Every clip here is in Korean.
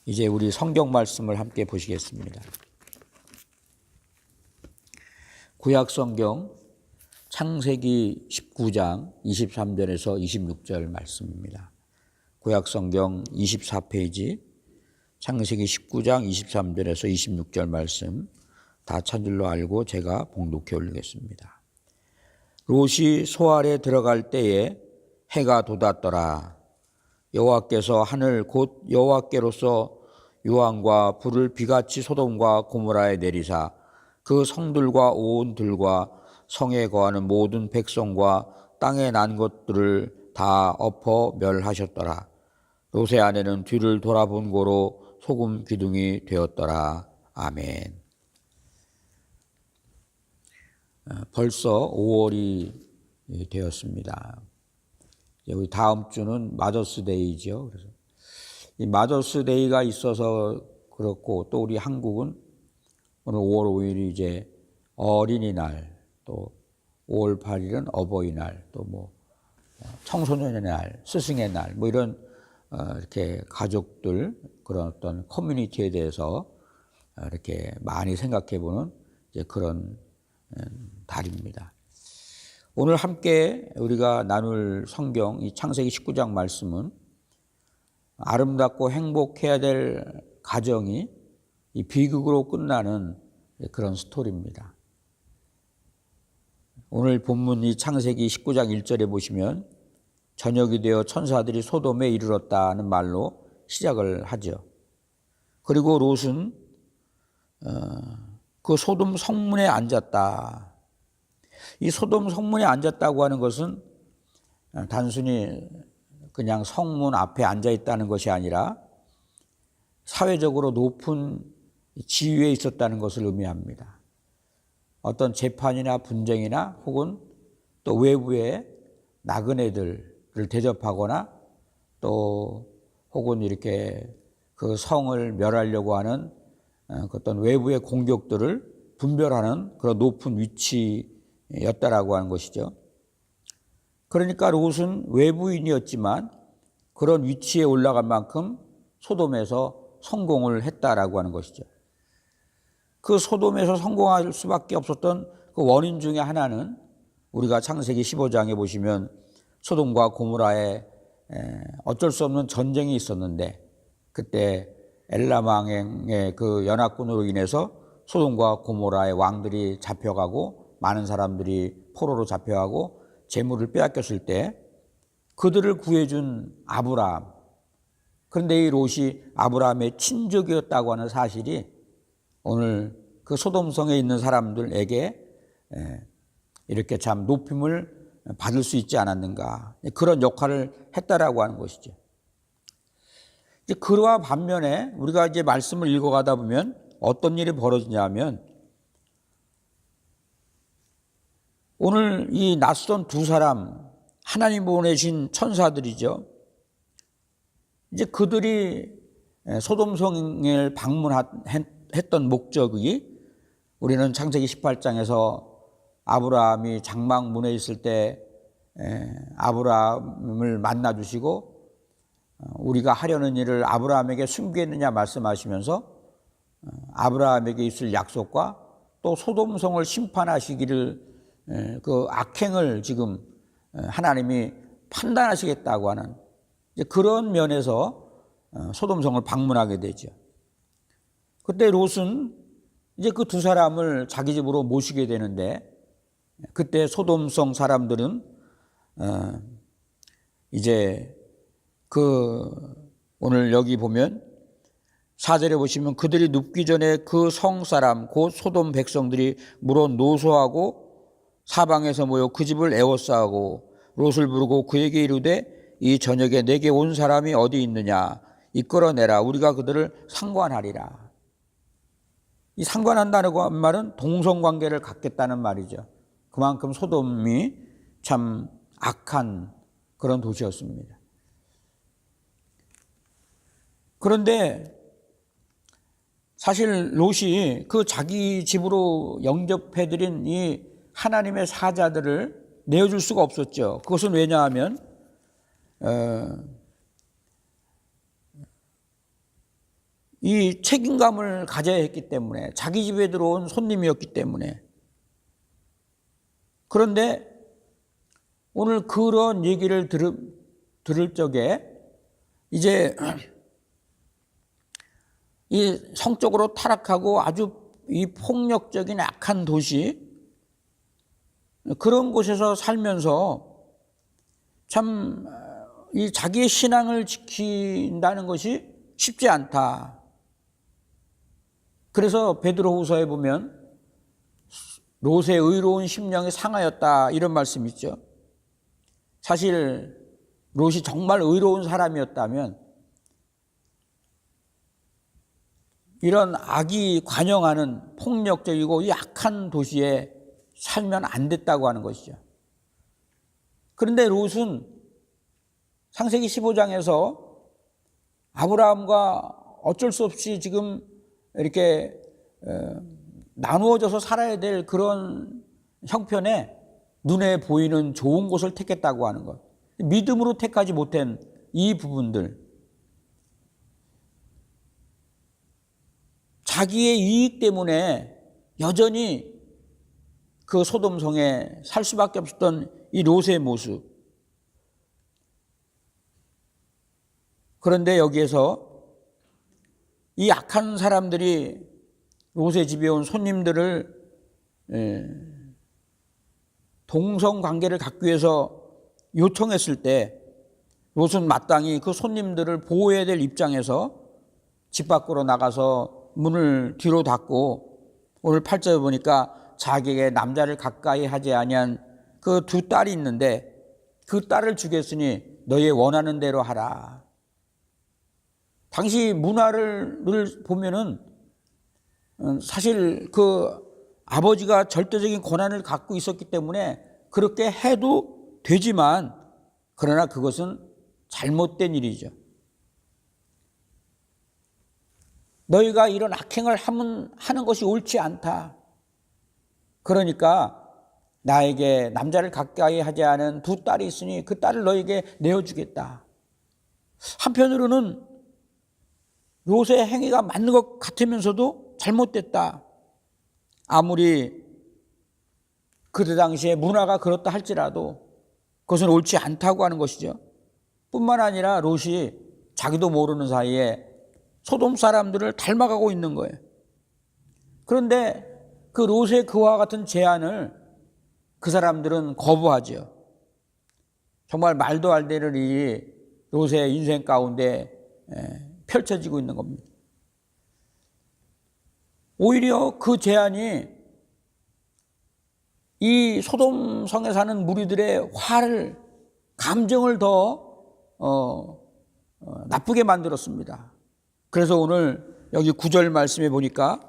이제 우리 성경 말씀을 함께 보시겠습니다. 구약 성경 창세기 19장 23절에서 26절 말씀입니다. 구약 성경 24페이지 창세기 19장 23절에서 26절 말씀 다 찾을로 알고 제가 봉독해 올리겠습니다. 롯이 소알에 들어갈 때에 해가 돋았더라. 여호와께서 하늘 곧 여호와께로서 유황과 불을 비같이 소돔과 고모라에 내리사 그 성들과 온 들과 성에 거하는 모든 백성과 땅에 난 것들을 다 엎어 멸하셨더라. 롯의 아내는 뒤를 돌아본 고로 소금 기둥이 되었더라. 아멘. 벌써 5월이 되었습니다. 우리 다음 주는 마더스데이죠. 그래서 이 마더스데이가 있어서 그렇고 또 우리 한국은 오늘 5월 5일이 이제 어린이날, 또 5월 8일은 어버이날, 또 뭐 청소년의 날, 스승의 날, 뭐 이런 이렇게 가족들 그런 어떤 커뮤니티에 대해서 이렇게 많이 생각해보는 이제 그런 달입니다. 오늘 함께 우리가 나눌 성경 이 창세기 19장 말씀은 아름답고 행복해야 될 가정이 이 비극으로 끝나는 그런 스토리입니다. 오늘 본문 이 창세기 19장 1절에 보시면 저녁이 되어 천사들이 소돔에 이르렀다는 말로 시작을 하죠. 그리고 롯은 그 소돔 성문에 앉았다. 이 소돔 성문에 앉았다고 하는 것은 단순히 그냥 성문 앞에 앉아 있다는 것이 아니라 사회적으로 높은 지위에 있었다는 것을 의미합니다. 어떤 재판이나 분쟁이나 혹은 또 외부의 나그네들을 대접하거나 또 혹은 이렇게 그 성을 멸하려고 하는 어떤 외부의 공격들을 분별하는 그런 높은 위치였다라고 하는 것이죠. 그러니까 롯은 외부인이었지만 그런 위치에 올라간 만큼 소돔에서 성공을 했다라고 하는 것이죠. 그 소돔에서 성공할 수밖에 없었던 그 원인 중에 하나는 우리가 창세기 15장에 보시면 소돔과 고모라에 어쩔 수 없는 전쟁이 있었는데 그때 엘람 왕의 그 연합군으로 인해서 소돔과 고모라의 왕들이 잡혀가고 많은 사람들이 포로로 잡혀가고 재물을 빼앗겼을 때 그들을 구해준 아브라함, 그런데 이 롯이 아브라함의 친족이었다고 하는 사실이 오늘 그 소돔성에 있는 사람들에게 이렇게 참 높임을 받을 수 있지 않았는가, 그런 역할을 했다라고 하는 것이죠. 이제 그와 반면에 우리가 이제 말씀을 읽어가다 보면 어떤 일이 벌어지냐면 오늘 이 낯선 두 사람, 하나님 보내신 천사들이죠. 이제 그들이 소돔성을 방문했던 목적이 우리는 창세기 18장에서 아브라함이 장막문에 있을 때 아브라함을 만나 주시고 우리가 하려는 일을 아브라함에게 숨기겠느냐 말씀하시면서 아브라함에게 있을 약속과 또 소돔성을 심판하시기를 그 악행을 지금 하나님이 판단하시겠다고 하는 이제 그런 면에서 소돔성을 방문하게 되죠. 그때 롯은 이제 그 두 사람을 자기 집으로 모시게 되는데 그때 소돔성 사람들은 이제 그 오늘 여기 보면 4절에 보시면 그들이 눕기 전에 그 성 사람 곧 소돔 백성들이 물어 노소하고 사방에서 모여 그 집을 에워싸고 롯을 부르고 그에게 이르되 이 저녁에 내게 온 사람이 어디 있느냐 이끌어내라 우리가 그들을 상관하리라. 이 상관한다는 말은 동성관계를 갖겠다는 말이죠. 그만큼 소돔이 참 악한 그런 도시였습니다. 그런데 사실 롯이 그 자기 집으로 영접해드린 이 하나님의 사자들을 내어줄 수가 없었죠. 그것은 왜냐하면 이 책임감을 가져야 했기 때문에, 자기 집에 들어온 손님이었기 때문에. 그런데 오늘 그런 얘기를 들을 적에 이제 이 성적으로 타락하고 아주 이 폭력적인 악한 도시, 그런 곳에서 살면서 참 이 자기의 신앙을 지킨다는 것이 쉽지 않다. 그래서 베드로후서에 보면 롯의 의로운 심령이 상하였다, 이런 말씀이 있죠. 사실 롯이 정말 의로운 사람이었다면 이런 악이 관영하는 폭력적이고 약한 도시에 살면 안 됐다고 하는 것이죠. 그런데 롯은 창세기 15장에서 아브라함과 어쩔 수 없이 지금 이렇게 나누어져서 살아야 될 그런 형편에 눈에 보이는 좋은 곳을 택했다고 하는 것, 믿음으로 택하지 못한 이 부분들, 자기의 이익 때문에 여전히 그 소돔성에 살 수밖에 없었던 이 롯의 모습. 그런데 여기에서 이 악한 사람들이 롯의 집에 온 손님들을 동성 관계를 갖기 위해서 요청했을 때 롯은 마땅히 그 손님들을 보호해야 될 입장에서 집 밖으로 나가서 문을 뒤로 닫고, 오늘 8절에 보니까 자기에게 남자를 가까이 하지 아니한 그 두 딸이 있는데 그 딸을 주겠으니 너의 원하는 대로 하라. 당시 문화를 보면은 사실 그 아버지가 절대적인 권한을 갖고 있었기 때문에 그렇게 해도 되지만, 그러나 그것은 잘못된 일이죠. 너희가 이런 악행을 하는 것이 옳지 않다. 그러니까 나에게 남자를 가까이 하지 않은 두 딸이 있으니 그 딸을 너에게 내어주겠다. 한편으로는 롯의 행위가 맞는 것 같으면서도 잘못됐다. 아무리 그때 당시에 문화가 그렇다 할지라도 그것은 옳지 않다고 하는 것이죠. 뿐만 아니라 롯이 자기도 모르는 사이에 소돔 사람들을 닮아가고 있는 거예요. 그런데 그 롯의 그와 같은 제안을 그 사람들은 거부하죠. 정말 말도 안 되는 일이 롯의 인생 가운데 펼쳐지고 있는 겁니다. 오히려 그 제안이 이 소돔성에 사는 무리들의 감정을 더 나쁘게 만들었습니다. 그래서 오늘 여기 9절 말씀에 보니까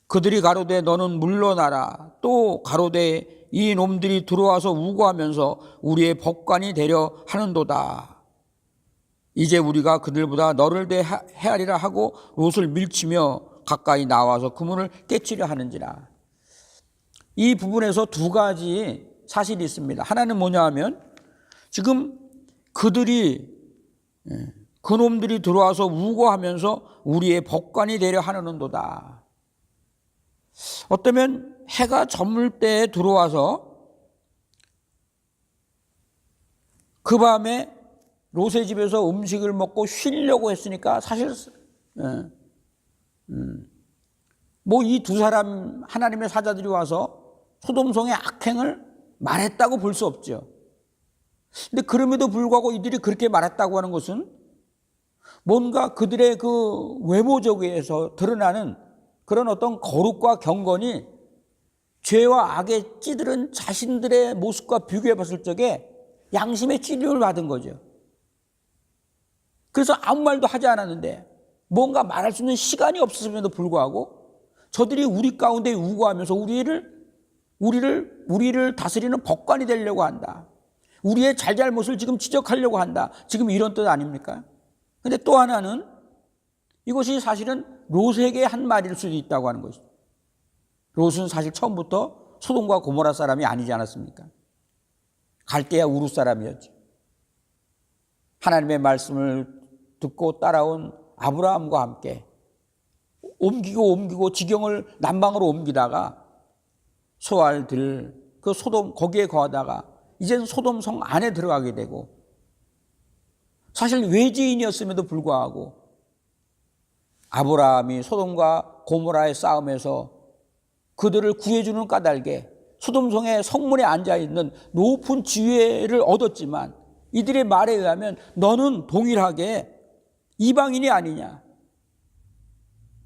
그들이 가로되 너는 물러나라, 또 가로되 이 놈들이 들어와서 우고하면서 우리의 법관이 되려 하는도다. 이제 우리가 그들보다 너를 대하리라 하고 롯을 밀치며 가까이 나와서 그 문을 깨치려 하는지라. 이 부분에서 두 가지 사실이 있습니다. 하나는 뭐냐 하면 지금 그놈들이 들어와서 우고하면서 우리의 법관이 되려 하는도다. 어쩌면 해가 저물 때에 들어와서 그 밤에 롯의 집에서 음식을 먹고 쉬려고 했으니까 사실 뭐 이 두 사람 하나님의 사자들이 와서 소돔성의 악행을 말했다고 볼 수 없죠. 근데 그럼에도 불구하고 이들이 그렇게 말했다고 하는 것은 뭔가 그들의 그 외모적에서 드러나는 그런 어떤 거룩과 경건이 죄와 악에 찌들은 자신들의 모습과 비교해 봤을 적에 양심의 찔림을 받은 거죠. 그래서 아무 말도 하지 않았는데 뭔가 말할 수 있는 시간이 없었음에도 불구하고 저들이 우리 가운데 우고하면서 우리를 다스리는 법관이 되려고 한다. 우리의 잘잘못을 지금 지적하려고 한다. 지금 이런 뜻 아닙니까? 근데 또 하나는 이것이 사실은 롯에게 한 말일 수도 있다고 하는 것이죠. 롯은 사실 처음부터 소돔과 고모라 사람이 아니지 않았습니까? 갈대아 우르 사람이었죠. 하나님의 말씀을 듣고 따라온 아브라함과 함께 옮기고 지경을 남방으로 옮기다가 소알들 그 소돔 거기에 거하다가 이제는 소돔성 안에 들어가게 되고, 사실 외지인이었음에도 불구하고 아브라함이 소돔과 고모라의 싸움에서 그들을 구해주는 까닭에 소돔성의 성문에 앉아있는 높은 지위를 얻었지만, 이들의 말에 의하면 너는 동일하게 이방인이 아니냐,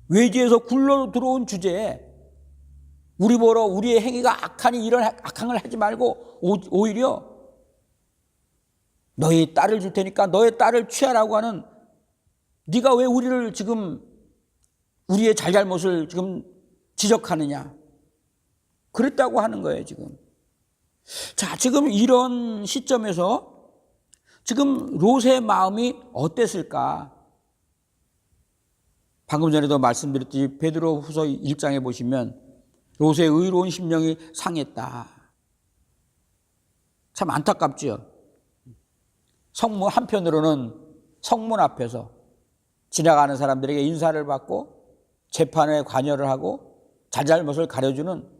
외지에서 굴러 들어온 주제에 우리 보러 우리의 행위가 악하니 이런 악행을 하지 말고 오히려 너의 딸을 줄 테니까 너의 딸을 취하라고 하는, 네가 왜 우리를 지금 우리의 잘잘못을 지금 지적하느냐, 그랬다고 하는 거예요 지금. 자, 지금 이런 시점에서 지금 롯의 마음이 어땠을까? 방금 전에도 말씀드렸듯이 베드로 후서 1장에 보시면 롯의 의로운 심령이 상했다. 참 안타깝죠. 성문 한편으로는 성문 앞에서 지나가는 사람들에게 인사를 받고 재판에 관여를 하고 잘잘못을 가려주는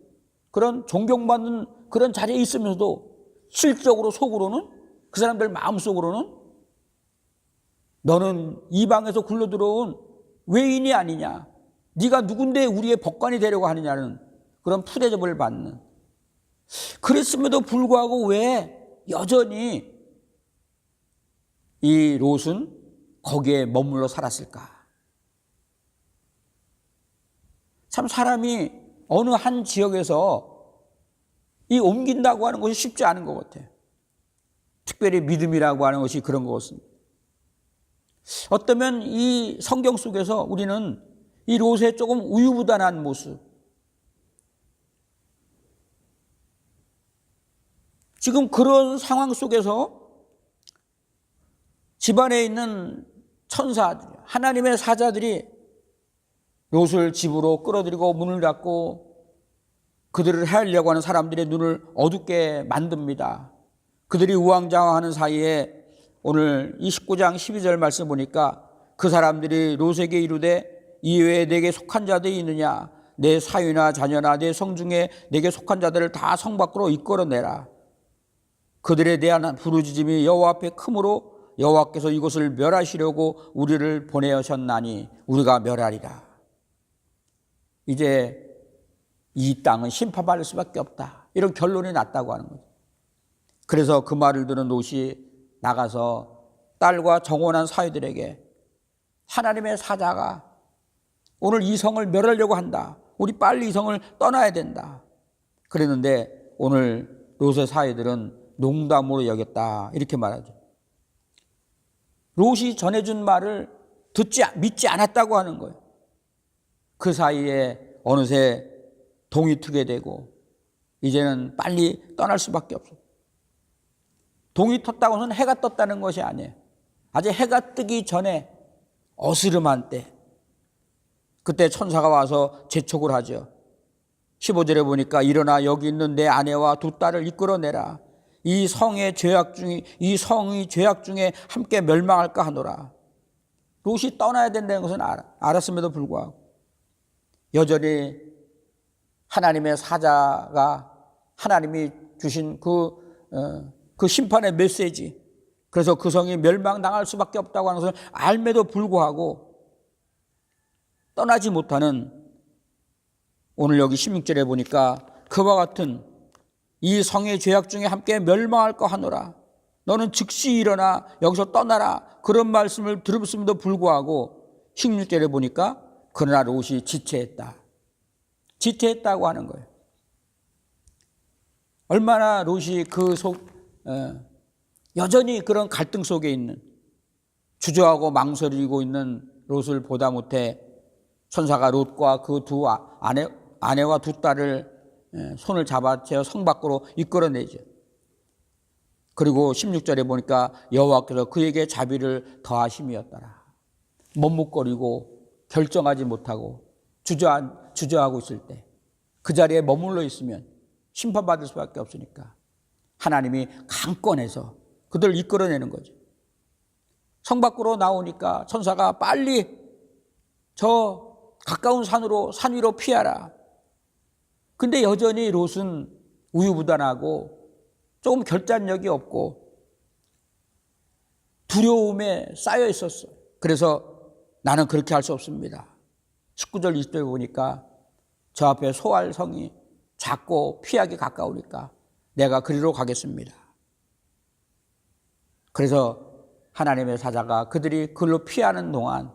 그런 존경받는 그런 자리에 있으면서도 실적으로 속으로는, 그 사람들 마음속으로는 너는 이방에서 굴러 들어온 외인이 아니냐, 네가 누군데 우리의 법관이 되려고 하느냐는 그런 푸대접을 받는. 그랬음에도 불구하고 왜 여전히 이 롯은 거기에 머물러 살았을까? 참 사람이 어느 한 지역에서 이 옮긴다고 하는 것이 쉽지 않은 것 같아요. 특별히 믿음이라고 하는 것이 그런 것입니다. 어쩌면 이 성경 속에서 우리는 이 롯의 조금 우유부단한 모습, 지금 그런 상황 속에서 집안에 있는 천사들, 하나님의 사자들이 롯을 집으로 끌어들이고 문을 닫고 그들을 해하려고 하는 사람들의 눈을 어둡게 만듭니다. 그들이 우왕좌왕하는 사이에 오늘 이 19장 12절 말씀 보니까 그 사람들이 롯에게 이르되 이외에 내게 속한 자들이 있느냐, 내 사위나 자녀나 내 성중에 내게 속한 자들을 다 성 밖으로 이끌어내라. 그들에 대한 부르짖음이 여호와 앞에 크므로 여호와께서 이곳을 멸하시려고 우리를 보내셨나니 우리가 멸하리라. 이제 이 땅은 심판받을 수밖에 없다, 이런 결론이 났다고 하는 거죠. 그래서 그 말을 들은 롯이 나가서 딸과 정혼한 사위들에게 하나님의 사자가 오늘 이 성을 멸하려고 한다, 우리 빨리 이 성을 떠나야 된다 그랬는데 오늘 롯의 사위들은 농담으로 여겼다, 이렇게 말하죠. 롯이 전해준 말을 믿지 않았다고 하는 거예요. 그 사이에 어느새 동이 트게 되고 이제는 빨리 떠날 수밖에 없어요. 동이 텄다고 해서 해가 떴다는 것이 아니에요. 아직 해가 뜨기 전에 어스름한 때, 그때 천사가 와서 재촉을 하죠. 15절에 보니까 일어나 여기 있는 내 아내와 두 딸을 이끌어내라. 이 성이 죄악 중에 함께 멸망할까 하노라. 롯이 떠나야 된다는 것은 알았음에도 불구하고 여전히 하나님의 사자가, 하나님이 주신 그 심판의 메시지, 그래서 그 성이 멸망당할 수밖에 없다고 하는 것을 알매도 불구하고 떠나지 못하는, 오늘 여기 16절에 보니까 그와 같은 이 성의 죄악 중에 함께 멸망할까 하노라. 너는 즉시 일어나 여기서 떠나라, 그런 말씀을 들었음에도 불구하고 16절에 보니까 그러나 롯이 지체했다고 하는 거예요. 얼마나 롯이 여전히 그런 갈등 속에 있는, 주저하고 망설이고 있는 롯을 보다 못해 천사가 롯과 그 두 아내와 두 딸을 손을 잡아채어 성 밖으로 이끌어내죠. 그리고 16절에 보니까 여호와께서 그에게 자비를 더하심이었더라. 머뭇거리고 결정하지 못하고 주저하고 있을 때, 그 자리에 머물러 있으면 심판받을 수밖에 없으니까 하나님이 강권해서 그들을 이끌어내는 거죠. 성 밖으로 나오니까 천사가 빨리 저 가까운 산 위로 피하라. 근데 여전히 롯은 우유부단하고 조금 결단력이 없고 두려움에 쌓여 있었어요. 그래서 나는 그렇게 할 수 없습니다. 19절 20절 보니까 저 앞에 소할 성이 작고 피하기 가까우니까 내가 그리로 가겠습니다. 그래서 하나님의 사자가 그들이 그걸로 피하는 동안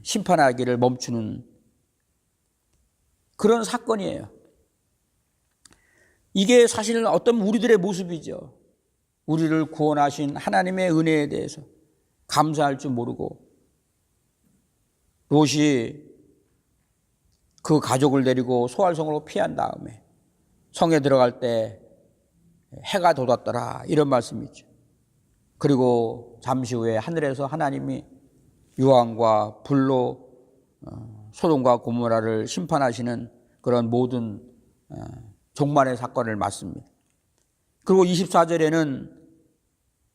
심판하기를 멈추는 그런 사건이에요. 이게 사실은 어떤 우리들의 모습이죠. 우리를 구원하신 하나님의 은혜에 대해서 감사할 줄 모르고 롯이 그 가족을 데리고 소알성으로 피한 다음에 성에 들어갈 때 해가 돋았더라 이런 말씀이죠. 그리고 잠시 후에 하늘에서 하나님이 유황과 불로 소돔과 고모라를 심판하시는 그런 모든 종말의 사건을 맞습니다. 그리고 24절에는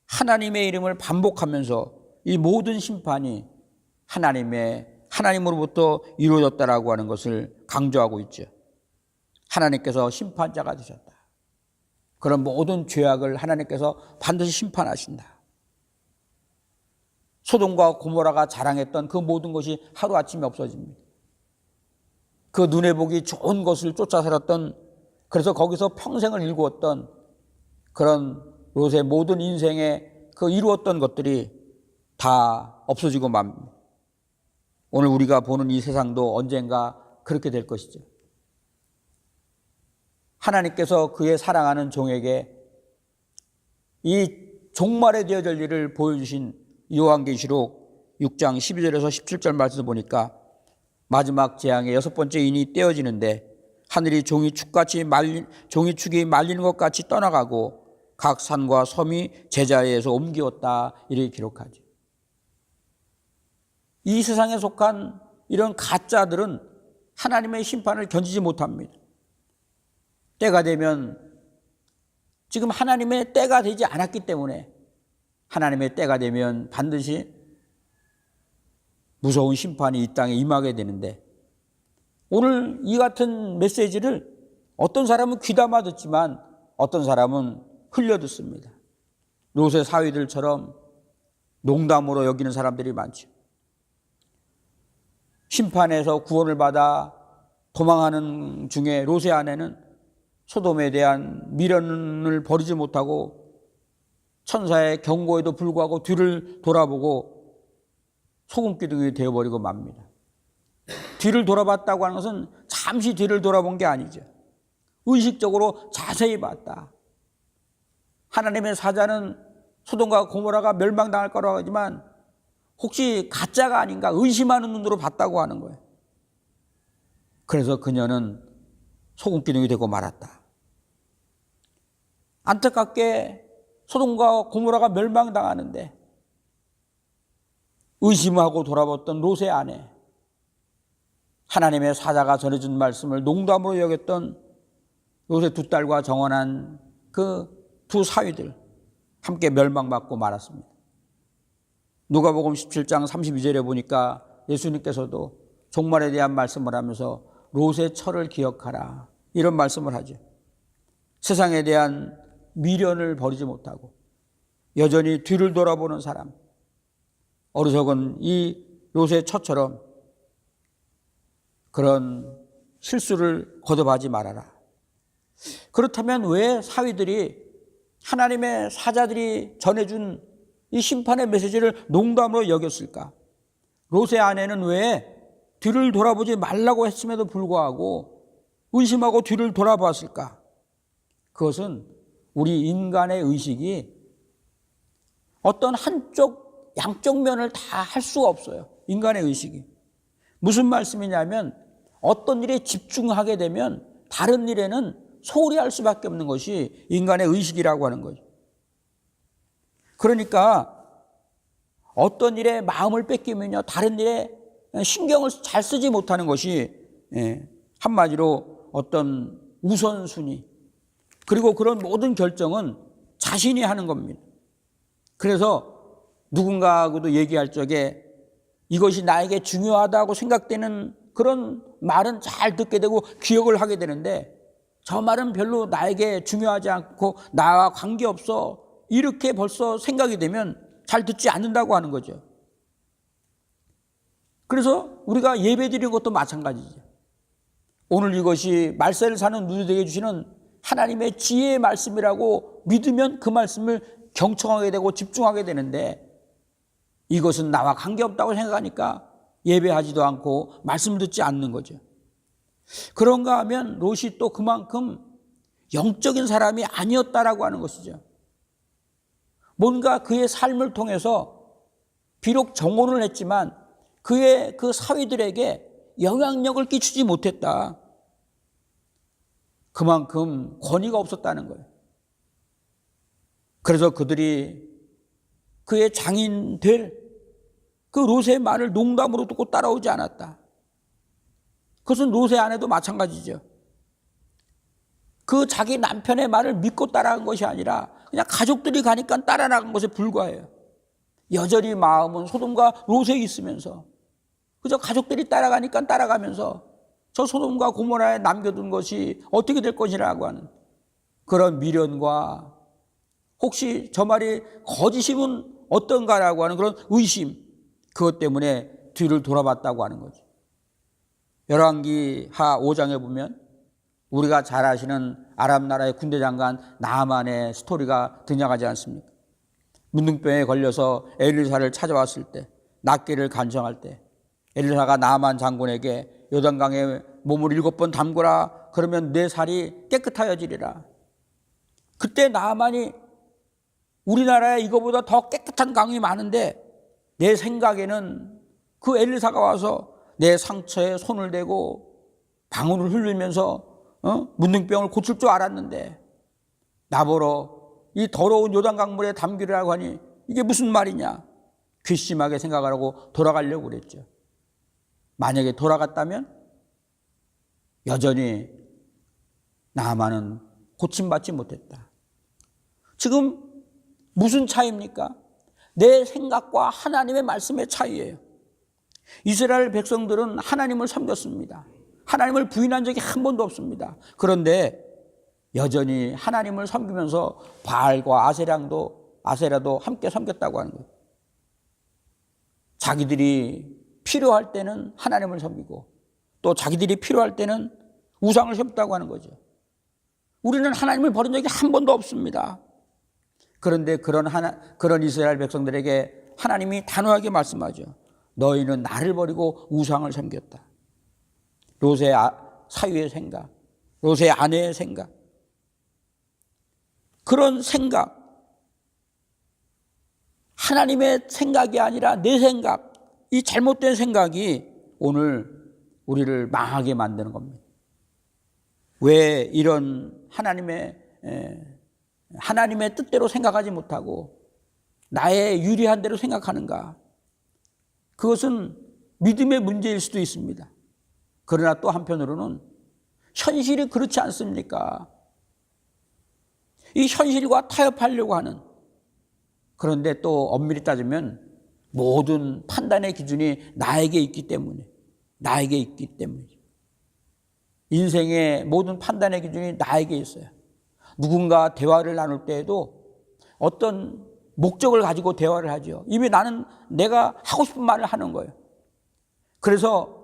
하나님의 이름을 반복하면서 이 모든 심판이 하나님으로부터 이루어졌다라고 하는 것을 강조하고 있죠. 하나님께서 심판자가 되셨다. 그런 모든 죄악을 하나님께서 반드시 심판하신다. 소돔과 고모라가 자랑했던 그 모든 것이 하루아침에 없어집니다. 그 눈에 보기 좋은 것을 쫓아 살았던, 그래서 거기서 평생을 일구었던 그런 롯의 모든 인생에 그 이루었던 것들이 다 없어지고 맙니다. 오늘 우리가 보는 이 세상도 언젠가 그렇게 될 것이죠. 하나님께서 그의 사랑하는 종에게 이 종말에 되어질 일을 보여주신 요한계시록 6장 12절에서 17절 말씀을 보니까 마지막 재앙의 6번째 인이 떼어지는데 하늘이 종이축이 말리는 것 같이 떠나가고 각 산과 섬이 제자리에서 옮기었다 이렇게 기록하죠. 이 세상에 속한 이런 가짜들은 하나님의 심판을 견디지 못합니다. 때가 되면 지금 하나님의 때가 되지 않았기 때문에 하나님의 때가 되면 반드시 무서운 심판이 이 땅에 임하게 되는데 오늘 이 같은 메시지를 어떤 사람은 귀담아 듣지만 어떤 사람은 흘려 듣습니다. 롯의 사위들처럼 농담으로 여기는 사람들이 많죠. 심판에서 구원을 받아 도망하는 중에 롯의 아내는 소돔에 대한 미련을 버리지 못하고 천사의 경고에도 불구하고 뒤를 돌아보고 소금기둥이 되어버리고 맙니다. 뒤를 돌아봤다고 하는 것은 잠시 뒤를 돌아본 게 아니죠. 의식적으로 자세히 봤다. 하나님의 사자는 소돔과 고모라가 멸망당할 거라고 하지만 혹시 가짜가 아닌가 의심하는 눈으로 봤다고 하는 거예요. 그래서 그녀는 소금기둥이 되고 말았다. 안타깝게 소돔과 고모라가 멸망당하는데 의심하고 돌아봤던 롯의 아내, 하나님의 사자가 전해준 말씀을 농담으로 여겼던 롯의 두 딸과 정혼한 그 두 사위들 함께 멸망받고 말았습니다. 누가복음 17장 32절에 보니까 예수님께서도 종말에 대한 말씀을 하면서 롯의 철을 기억하라 이런 말씀을 하죠. 세상에 대한 미련을 버리지 못하고 여전히 뒤를 돌아보는 사람, 어리석은 이 롯의 처처럼 그런 실수를 거듭하지 말아라. 그렇다면 왜 사위들이 하나님의 사자들이 전해준 이 심판의 메시지를 농담으로 여겼을까? 롯의 아내는 왜 뒤를 돌아보지 말라고 했음에도 불구하고 의심하고 뒤를 돌아봤을까? 그것은 우리 인간의 의식이 어떤 양쪽 면을 다 할 수가 없어요. 인간의 의식이. 무슨 말씀이냐면 어떤 일에 집중하게 되면 다른 일에는 소홀히 할 수밖에 없는 것이 인간의 의식이라고 하는 거죠. 그러니까 어떤 일에 마음을 뺏기면요 다른 일에 신경을 잘 쓰지 못하는 것이 한마디로 어떤 우선순위 그리고 그런 모든 결정은 자신이 하는 겁니다. 그래서 누군가하고도 얘기할 적에 이것이 나에게 중요하다고 생각되는 그런 말은 잘 듣게 되고 기억을 하게 되는데, 저 말은 별로 나에게 중요하지 않고 나와 관계없어, 이렇게 벌써 생각이 되면 잘 듣지 않는다고 하는 거죠. 그래서 우리가 예배 드리는 것도 마찬가지죠. 오늘 이것이 말세를 사는 누리되게 주시는 하나님의 지혜의 말씀이라고 믿으면 그 말씀을 경청하게 되고 집중하게 되는데, 이것은 나와 관계없다고 생각하니까 예배하지도 않고 말씀 듣지 않는 거죠. 그런가 하면 롯이 또 그만큼 영적인 사람이 아니었다라고 하는 것이죠. 뭔가 그의 삶을 통해서 비록 정혼을 했지만 그의 그 사위들에게 영향력을 끼치지 못했다. 그만큼 권위가 없었다는 거예요. 그래서 그들이 그의 장인 될 그 롯의 말을 농담으로 듣고 따라오지 않았다. 그것은 롯의 아내도 마찬가지죠. 그 자기 남편의 말을 믿고 따라간 것이 아니라 그냥 가족들이 가니까 따라 나간 것에 불과해요. 여전히 마음은 소돔과 롯에 있으면서 그저 가족들이 따라가니까 따라가면서 저 소돔과 고모라에 남겨둔 것이 어떻게 될 것이라고 하는 그런 미련과, 혹시 저 말이 거짓이면 어떤가라고 하는 그런 의심, 그것 때문에 뒤를 돌아봤다고 하는 거죠. 열왕기 하 5장에 보면 우리가 잘 아시는 아람 나라의 군대 장관 나아만의 스토리가 등장하지 않습니까? 문둥병에 걸려서 엘리사를 찾아왔을 때, 낫기를 간청할 때 엘리사가 나아만 장군에게 요단강에 몸을 7번 담그라, 그러면 내 살이 깨끗하여지리라. 그때 나아만이 우리나라에 이거보다 더 깨끗한 강이 많은데 내 생각에는 그 엘리사가 와서 내 상처에 손을 대고 방울을 흘리면서 문둥병을 고칠 줄 알았는데 나보러 이 더러운 요단강물에 담기라고 하니 이게 무슨 말이냐, 괘씸하게 생각하라고 돌아가려고 그랬죠. 만약에 돌아갔다면 여전히 나아만은 고침받지 못했다. 지금 무슨 차이입니까? 내 생각과 하나님의 말씀의 차이예요. 이스라엘 백성들은 하나님을 섬겼습니다. 하나님을 부인한 적이 한 번도 없습니다. 그런데 여전히 하나님을 섬기면서 바알과 아세라도 함께 섬겼다고 하는 거예요. 자기들이 필요할 때는 하나님을 섬기고 또 자기들이 필요할 때는 우상을 섬겼다고 하는 거죠. 우리는 하나님을 버린 적이 한 번도 없습니다. 그런데 그런 이스라엘 백성들에게 하나님이 단호하게 말씀하죠. 너희는 나를 버리고 우상을 섬겼다. 롯의 사위의 생각, 롯의 아내의 생각, 그런 생각, 하나님의 생각이 아니라 내 생각, 이 잘못된 생각이 오늘 우리를 망하게 만드는 겁니다. 왜 이런 하나님의 뜻대로 생각하지 못하고 나의 유리한 대로 생각하는가? 그것은 믿음의 문제일 수도 있습니다. 그러나 또 한편으로는 현실이 그렇지 않습니까? 이 현실과 타협하려고 하는, 그런데 또 엄밀히 따지면 모든 판단의 기준이 나에게 있기 때문에 인생의 모든 판단의 기준이 나에게 있어요. 누군가 대화를 나눌 때에도 어떤 목적을 가지고 대화를 하죠. 이미 나는 내가 하고 싶은 말을 하는 거예요. 그래서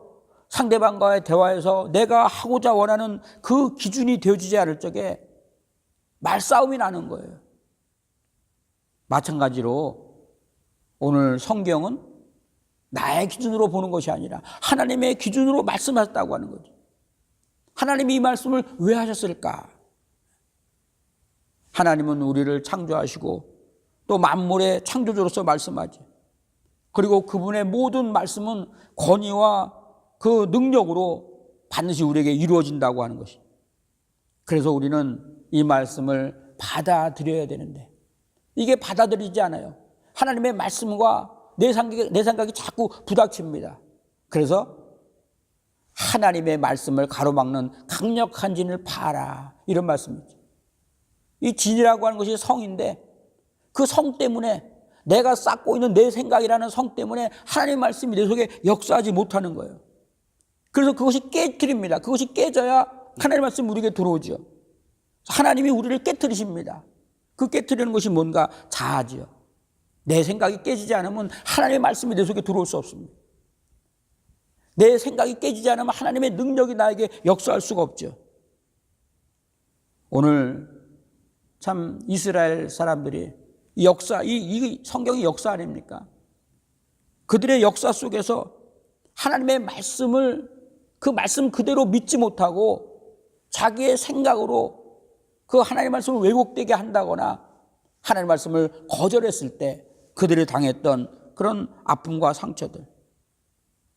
상대방과의 대화에서 내가 하고자 원하는 그 기준이 되어지지 않을 적에 말싸움이 나는 거예요. 마찬가지로 오늘 성경은 나의 기준으로 보는 것이 아니라 하나님의 기준으로 말씀하셨다고 하는 거죠. 하나님이 이 말씀을 왜 하셨을까? 하나님은 우리를 창조하시고 또 만물의 창조주로서 말씀하지. 그리고 그분의 모든 말씀은 권위와 그 능력으로 반드시 우리에게 이루어진다고 하는 것이. 그래서 우리는 이 말씀을 받아들여야 되는데 이게 받아들이지 않아요. 하나님의 말씀과 내 생각이 자꾸 부닥칩니다. 그래서 하나님의 말씀을 가로막는 강력한 진을 파라, 이런 말씀이죠. 이 진이라고 하는 것이 성인데 그 성 때문에 내가 쌓고 있는 내 생각이라는 성 때문에 하나님의 말씀이 내 속에 역사하지 못하는 거예요. 그래서 그것이 깨트립니다. 그것이 깨져야 하나님의 말씀이 우리에게 들어오죠. 하나님이 우리를 깨트리십니다. 그 깨트리는 것이 뭔가? 자아지요. 내 생각이 깨지지 않으면 하나님의 말씀이 내 속에 들어올 수 없습니다. 내 생각이 깨지지 않으면 하나님의 능력이 나에게 역사할 수가 없죠. 오늘 참 이스라엘 사람들이 역사, 이 성경이 역사 아닙니까? 그들의 역사 속에서 하나님의 말씀을 그 말씀 그대로 믿지 못하고 자기의 생각으로 그 하나님의 말씀을 왜곡되게 한다거나 하나님의 말씀을 거절했을 때 그들이 당했던 그런 아픔과 상처들,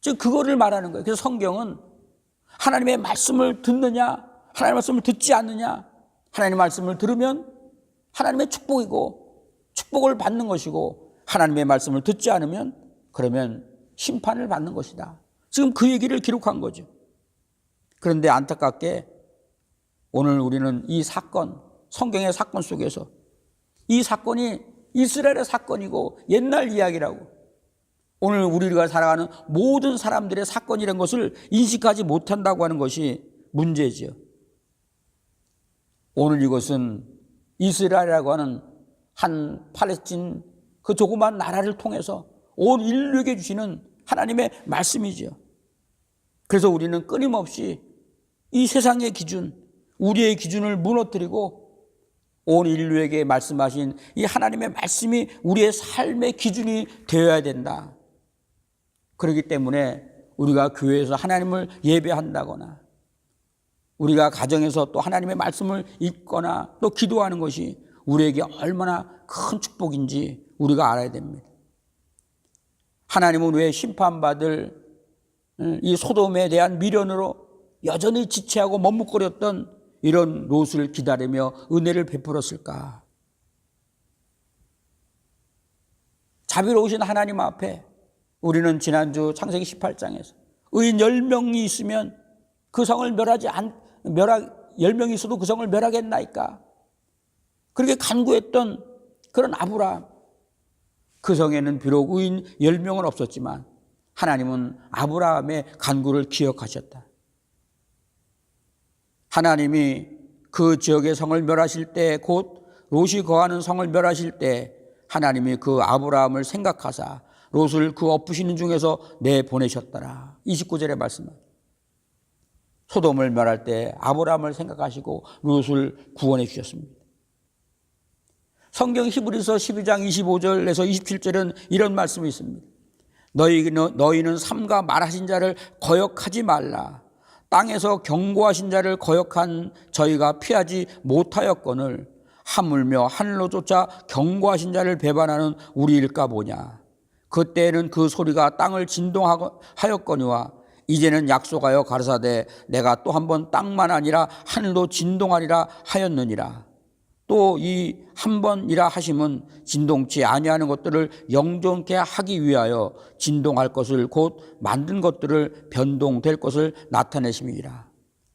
즉 그거를 말하는 거예요. 그래서 성경은 하나님의 말씀을 듣느냐, 하나님의 말씀을 듣지 않느냐, 하나님의 말씀을 들으면 하나님의 축복이고 축복을 받는 것이고, 하나님의 말씀을 듣지 않으면 그러면 심판을 받는 것이다. 지금 그 얘기를 기록한 거죠. 그런데 안타깝게 오늘 우리는 이 사건, 성경의 사건 속에서 이 사건이 이스라엘의 사건이고 옛날 이야기라고, 오늘 우리가 살아가는 모든 사람들의 사건이라는 것을 인식하지 못한다고 하는 것이 문제지요. 오늘 이것은 이스라엘이라고 하는 한 팔레스틴 그 조그만 나라를 통해서 온 인류에게 주시는 하나님의 말씀이지요. 그래서 우리는 끊임없이 이 세상의 기준, 우리의 기준을 무너뜨리고 온 인류에게 말씀하신 이 하나님의 말씀이 우리의 삶의 기준이 되어야 된다. 그렇기 때문에 우리가 교회에서 하나님을 예배한다거나 우리가 가정에서 또 하나님의 말씀을 읽거나 또 기도하는 것이 우리에게 얼마나 큰 축복인지 우리가 알아야 됩니다. 하나님은 왜 심판받을 이 소돔에 대한 미련으로 여전히 지체하고 머뭇거렸던 이런 롯을 기다리며 은혜를 베풀었을까? 자비로우신 하나님 앞에 우리는 지난주 창세기 18장에서 의인 10명이 있으면 그 성을 10명이 있어도 그 성을 멸하겠나이까? 그렇게 간구했던 그런 아브라함, 그 성에는 비록 의인 10명은 없었지만 하나님은 아브라함의 간구를 기억하셨다. 하나님이 그 지역의 성을 멸하실 때, 곧 롯이 거하는 성을 멸하실 때 하나님이 그 아브라함을 생각하사 롯을 그 엎으시는 중에서 내보내셨더라. 29절에 말씀합니다. 소돔을 멸할 때 아브라함을 생각하시고 롯을 구원해 주셨습니다. 성경 히브리서 12장 25절에서 27절은 이런 말씀이 있습니다. 너희는 삼가 말하신 자를 거역하지 말라. 땅에서 경고하신 자를 거역한 저희가 피하지 못하였거늘 하물며 하늘로 쫓아 경고하신 자를 배반하는 우리일까 보냐. 그때에는 그 소리가 땅을 진동하였거니와 이제는 약속하여 가라사대 내가 또 한 번 땅만 아니라 하늘도 진동하리라 하였느니라. 또 이 한 번이라 하심은 진동치 아니하는 것들을 영존케 하기 위하여 진동할 것을 곧 만든 것들을 변동될 것을 나타내심이라.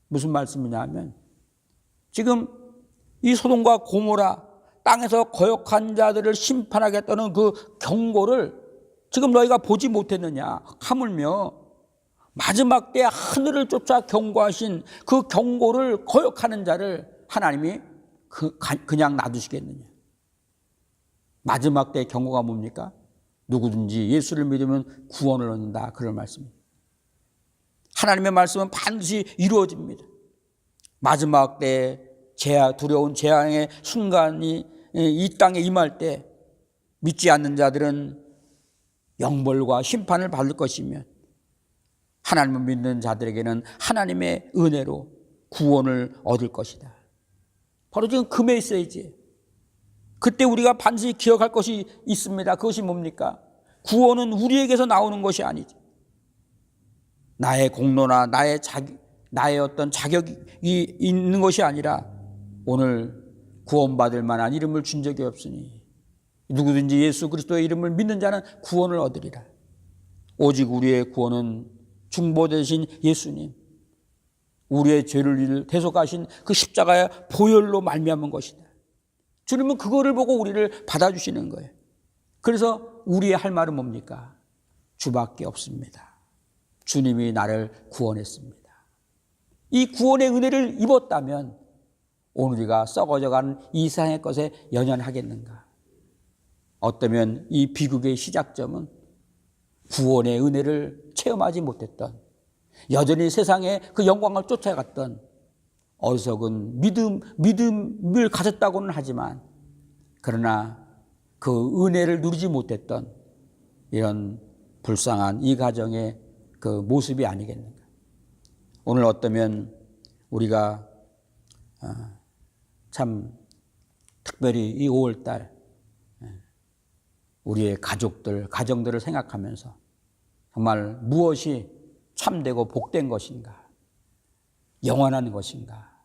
무슨 말씀이냐 하면 지금 이 소돔과 고모라 땅에서 거역한 자들을 심판하겠다는 그 경고를 지금 너희가 보지 못했느냐. 하물며 마지막 때 하늘을 쫓아 경고하신 그 경고를 거역하는 자를 하나님이 그냥 놔두시겠느냐. 마지막 때 경고가 뭡니까? 누구든지 예수를 믿으면 구원을 얻는다. 그런 말씀입니다. 하나님의 말씀은 반드시 이루어집니다. 마지막 때 두려운 재앙의 순간이 이 땅에 임할 때 믿지 않는 자들은 영벌과 심판을 받을 것이며 하나님을 믿는 자들에게는 하나님의 은혜로 구원을 얻을 것이다. 바로 지금 그 메시지. 그때 우리가 반드시 기억할 것이 있습니다. 그것이 뭡니까? 구원은 우리에게서 나오는 것이 아니죠. 나의 공로나 나의 어떤 자격이 있는 것이 아니라 오늘 구원받을 만한 이름을 준 적이 없으니 누구든지 예수 그리스도의 이름을 믿는 자는 구원을 얻으리라. 오직 우리의 구원은 중보되신 예수님, 우리의 죄를 대속하신 그 십자가의 보혈로 말미암은 것이다. 주님은 그거를 보고 우리를 받아주시는 거예요. 그래서 우리의 할 말은 뭡니까? 주밖에 없습니다. 주님이 나를 구원했습니다. 이 구원의 은혜를 입었다면 오늘 우리가 썩어져가는 이 세상의 것에 연연하겠는가? 어쩌면 이 비극의 시작점은 구원의 은혜를 체험하지 못했던, 여전히 세상의 그 영광을 쫓아갔던 어리석은 믿음을 가졌다고는 하지만 그러나 그 은혜를 누리지 못했던 이런 불쌍한 이 가정의 그 모습이 아니겠는가. 오늘 어쩌면 우리가 참 특별히 이 5월달 우리의 가정들을 생각하면서 정말 무엇이 참되고 복된 것인가, 영원한 것인가,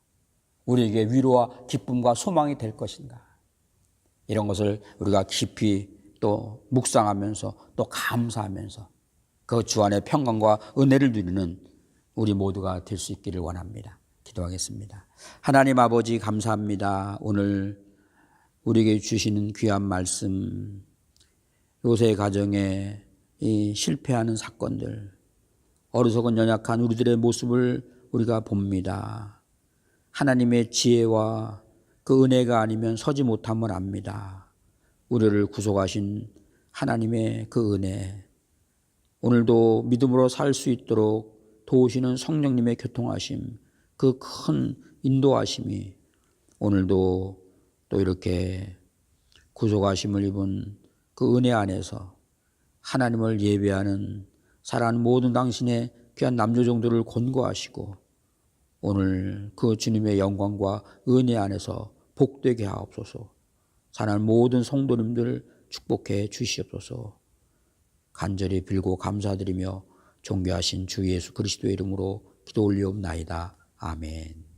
우리에게 위로와 기쁨과 소망이 될 것인가, 이런 것을 우리가 깊이 또 묵상하면서 또 감사하면서 그 주 안의 평강과 은혜를 누리는 우리 모두가 될 수 있기를 원합니다. 기도하겠습니다. 하나님 아버지 감사합니다. 오늘 우리에게 주시는 귀한 말씀, 요새 가정에 이 실패하는 사건들, 어리석은 연약한 우리들의 모습을 우리가 봅니다. 하나님의 지혜와 그 은혜가 아니면 서지 못함을 압니다. 우리를 구속하신 하나님의 그 은혜, 오늘도 믿음으로 살 수 있도록 도우시는 성령님의 교통하심, 그 큰 인도하심이 오늘도 또 이렇게 구속하심을 입은 그 은혜 안에서 하나님을 예배하는 사랑하는 모든 당신의 귀한 남조종들을 권고하시고 오늘 그 주님의 영광과 은혜 안에서 복되게 하옵소서. 사랑하는 모든 성도님들 축복해 주시옵소서. 간절히 빌고 감사드리며 존귀하신 주 예수 그리스도의 이름으로 기도 올리옵나이다. 아멘.